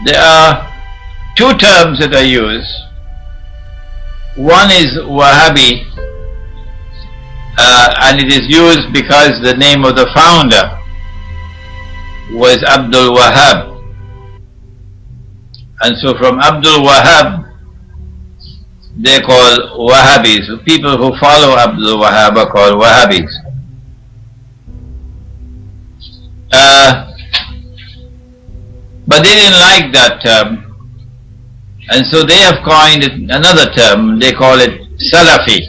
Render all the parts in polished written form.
There are two terms that are used. One is Wahhabi, and it is used because the name of the founder was Abdul Wahhab. And so from Abdul Wahhab, they call Wahhabis. People who follow Abdul Wahhab are called Wahhabis. But they didn't like that term, and so they have coined another term. They call it Salafi.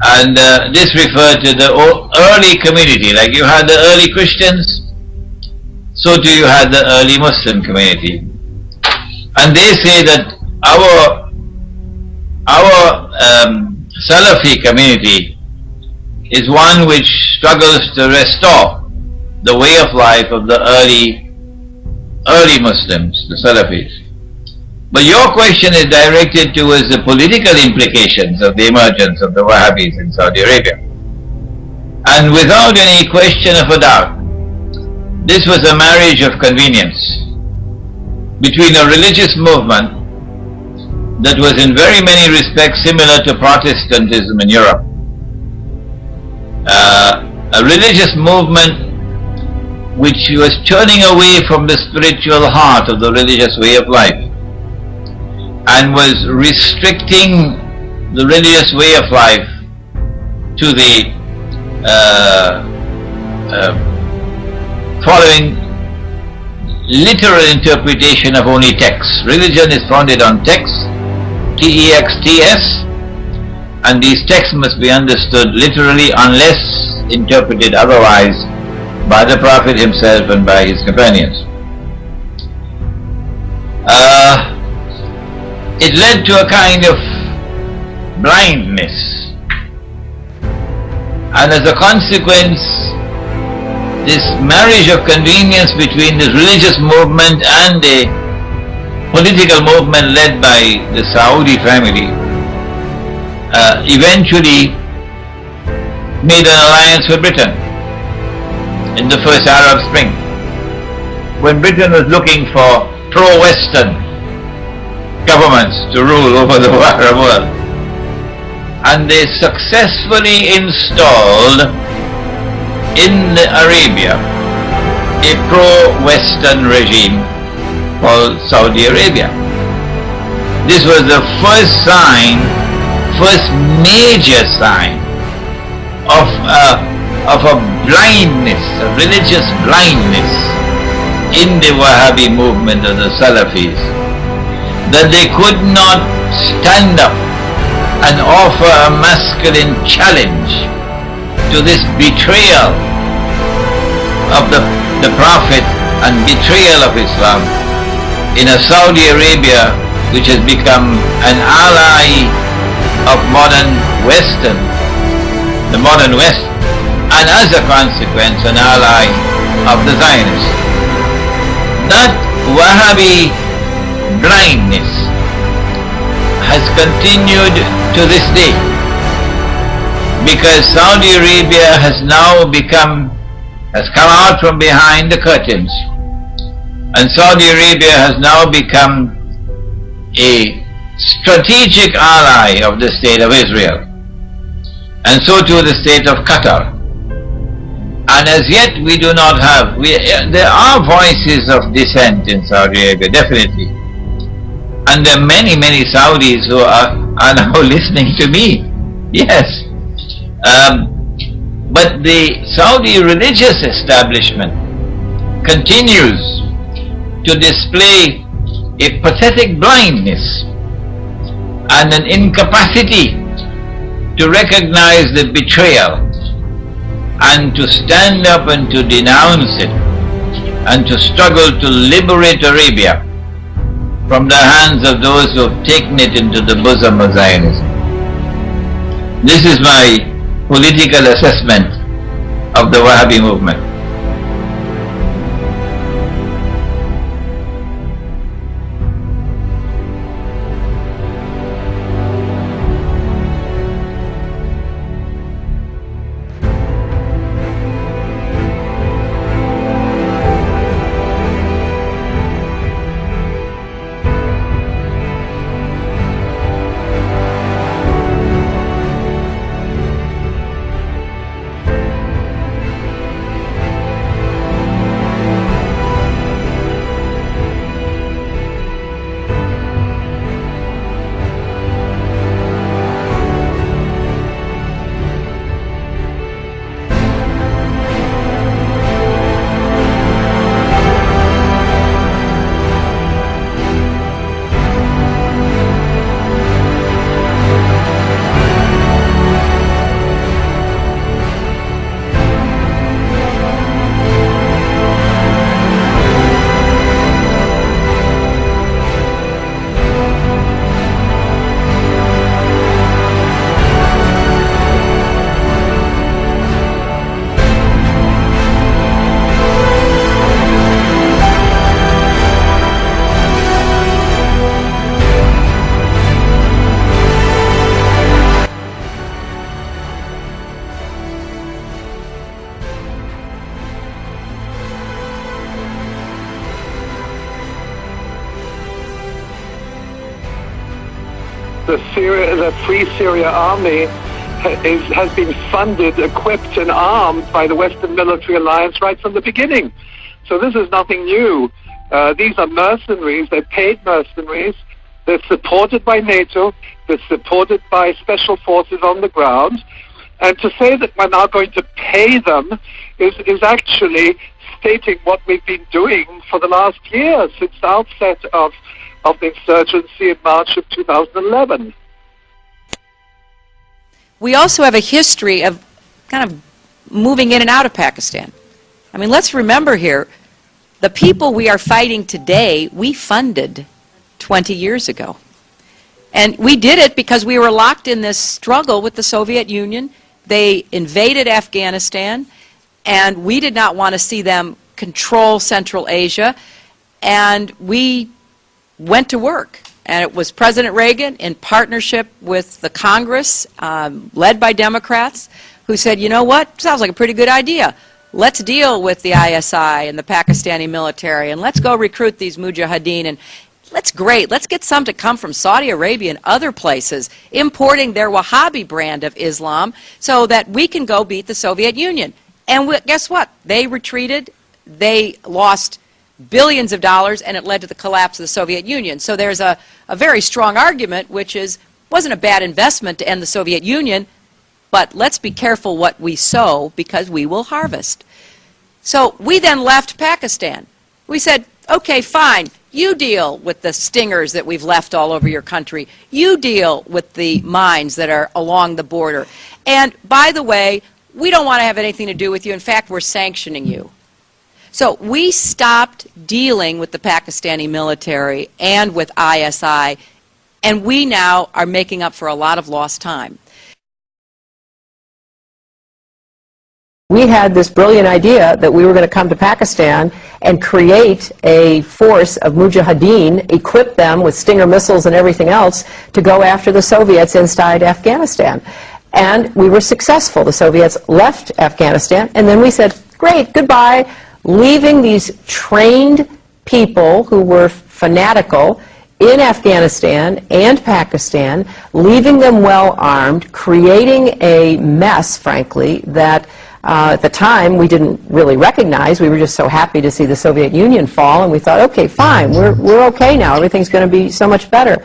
And this referred to the early community. Like you had the early Christians, so too you had the early Muslim community. And they say that our Salafi community is one which struggles to restore the way of life of the early Muslims, the Salafis. But your question is directed towards the political implications of the emergence of the Wahhabis in Saudi Arabia. And without any question of a doubt, this was a marriage of convenience between a religious movement that was in very many respects similar to Protestantism in Europe, a religious movement which was turning away from the spiritual heart of the religious way of life and was restricting the religious way of life to the following literal interpretation of only texts. Religion is founded on texts, T-E-X-T-S, and these texts must be understood literally unless interpreted otherwise by the Prophet himself and by his companions. It led to a kind of blindness, and as a consequence, this marriage of convenience between the religious movement and the political movement led by the Saudi family eventually made an alliance with Britain in the first Arab Spring, when Britain was looking for pro-Western governments to rule over the Arab world. And they successfully installed in Arabia a pro-Western regime called Saudi Arabia. This was the first major sign of a blindness, a religious blindness in the Wahhabi movement of the Salafis, that they could not stand up and offer a masculine challenge to this betrayal of the Prophet and betrayal of Islam in a Saudi Arabia which has become an ally of the modern West, and as a consequence an ally of the Zionists. That Wahhabi blindness has continued to this day, because Saudi Arabia has come out from behind the curtains, and Saudi Arabia has now become a strategic ally of the state of Israel, and so too the state of Qatar. And as yet we do not have, there are voices of dissent in Saudi Arabia, definitely. And there are many, many Saudis who are now listening to me. Yes. But the Saudi religious establishment continues to display a pathetic blindness and an incapacity to recognize the betrayal and to stand up and to denounce it and to struggle to liberate Arabia from the hands of those who have taken it into the bosom of Zionism. This is my political assessment of the Wahhabi movement. the Free Syria Army has been funded, equipped, and armed by the Western Military Alliance right from the beginning. So this is nothing new. These are mercenaries. They're paid mercenaries. They're supported by NATO. They're supported by special forces on the ground. And to say that we're now going to pay them is actually stating what we've been doing for the last year, since the outset of the insurgency in March of 2011. We also have a history of kind of moving in and out of Pakistan. I mean, let's remember here, the people we are fighting today, we funded 20 years ago. And we did it because we were locked in this struggle with the Soviet Union. They invaded Afghanistan, and we did not want to see them control Central Asia, and we went to work. And it was President Reagan, in partnership with the Congress, led by Democrats, who said, you know what, sounds like a pretty good idea. Let's deal with the ISI and the Pakistani military, and let's go recruit these mujahideen, and let's get some to come from Saudi Arabia and other places, importing their Wahhabi brand of Islam so that we can go beat the Soviet Union. And guess what? They retreated. They lost billions of dollars, and it led to the collapse of the Soviet Union. So there's a very strong argument, which is, wasn't a bad investment to end the Soviet Union, but let's be careful what we sow because we will harvest. So we then left Pakistan. We said, okay, fine. You deal with the stingers that we've left all over your country. You deal with the mines that are along the border. And by the way, we don't want to have anything to do with you. In fact, we're sanctioning you. So we stopped dealing with the Pakistani military and with ISI, and we now are making up for a lot of lost time. We had this brilliant idea that we were going to come to Pakistan and create a force of mujahideen, equip them with Stinger missiles and everything else to go after the Soviets inside Afghanistan. And we were successful. The Soviets left Afghanistan, and then we said, great, goodbye, leaving these trained people who were fanatical in Afghanistan and Pakistan, leaving them well armed, creating a mess, frankly, that at the time we didn't really recognize. We were just so happy to see the Soviet Union fall, and we thought, okay, fine, we're okay now. Everything's going to be so much better.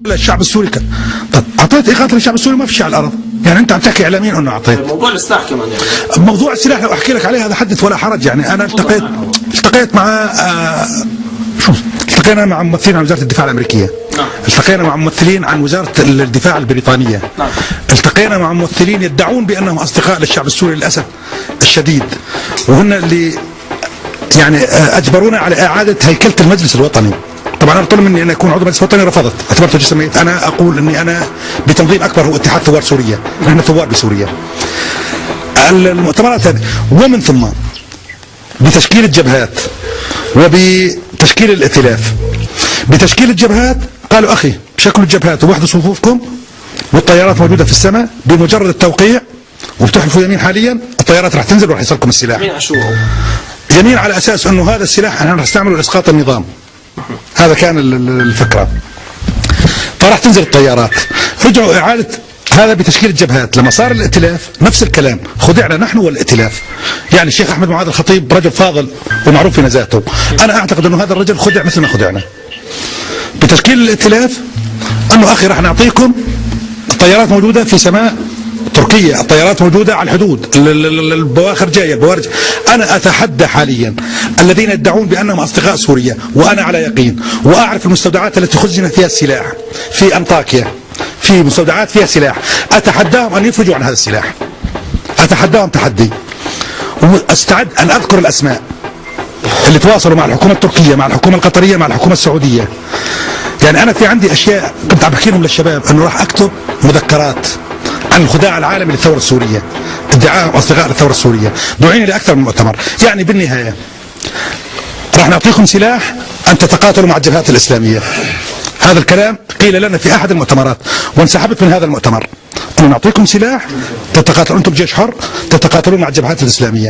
الشعب السوري طب اعطيت اقاله للشعب السوري ما في شيء على الارض، يعني انت عم تحكي اعلاميا انه اعطيت. موضوع السلاح كمان يعني. موضوع السلاح لو احكي لك عليه هذا حدث ولا حرج، يعني انا التقيت مع التقينا مع ممثلين عن وزاره الدفاع الامريكيه. التقينا مع ممثلين عن وزاره الدفاع البريطانيه. التقينا مع ممثلين يدعون بانهم اصدقاء للشعب السوري للاسف الشديد، وهن اللي يعني اجبرونا على اعاده هيكله المجلس الوطني. طبعا انا طلب مني ان اكون عضو مجلس وطني، رفضت، اعتبرته جسم ميت. انا اقول اني انا بتنظيم اكبر هو اتحاد ثوار سوريا، نحن ثوار بسوريا. المؤتمرات هذه ومن ثم بتشكيل الجبهات وبتشكيل الائتلاف. بتشكيل الجبهات قالوا اخي شكلوا الجبهات ووحدوا صفوفكم والطيارات موجوده في السماء، بمجرد التوقيع وبتحلفوا يمين حاليا الطيارات راح تنزل وراح يصلكم السلاح. يمين على شو؟ يمين على اساس انه هذا السلاح احنا راح نستعمله لاسقاط النظام. هذا كان الفكرة. فراح تنزل الطيارات. رجعوا إعادة هذا بتشكيل الجبهات. لما صار الائتلاف نفس الكلام، خدعنا نحن والائتلاف. يعني الشيخ أحمد معاذ الخطيب رجل فاضل ومعروف في نزاهته، أنا أعتقد أنه هذا الرجل خدع مثل ما خدعنا. بتشكيل الائتلاف أنه أخي راح نعطيكم الطيارات موجودة في سماء تركيا، الطيارات موجودة على الحدود، البواخر جاية، البوارج. أنا أتحدى حاليا الذين يدعون بأنهم أصدقاء سوريا، وأنا على يقين وأعرف المستودعات التي خزن فيها السلاح في أنطاكيا، في مستودعات فيها سلاح، أتحداهم أن يفرجوا عن هذا السلاح. أتحداهم تحدي، وأستعد أن أذكر الأسماء. اللي تواصلوا مع الحكومة التركية، مع الحكومة القطرية، مع الحكومة السعودية. يعني أنا في عندي أشياء كنت عم بحكي لهم للشباب أنه راح أكتب مذكرات عن الخداع العالمي للثورة السورية، ادعاء أصدقاء للثورة السورية، دعيني لأكثر من مؤتمر. يعني بالنهاية راح نعطيكم سلاح أن تتقاتلوا مع الجبهات الإسلامية. هذا الكلام قيل لنا في أحد المؤتمرات وانسحبت من هذا المؤتمر. نعطيكم سلاح تتقاتلوا أنتم بجيش حر، تتقاتلون مع الجبهات الإسلامية.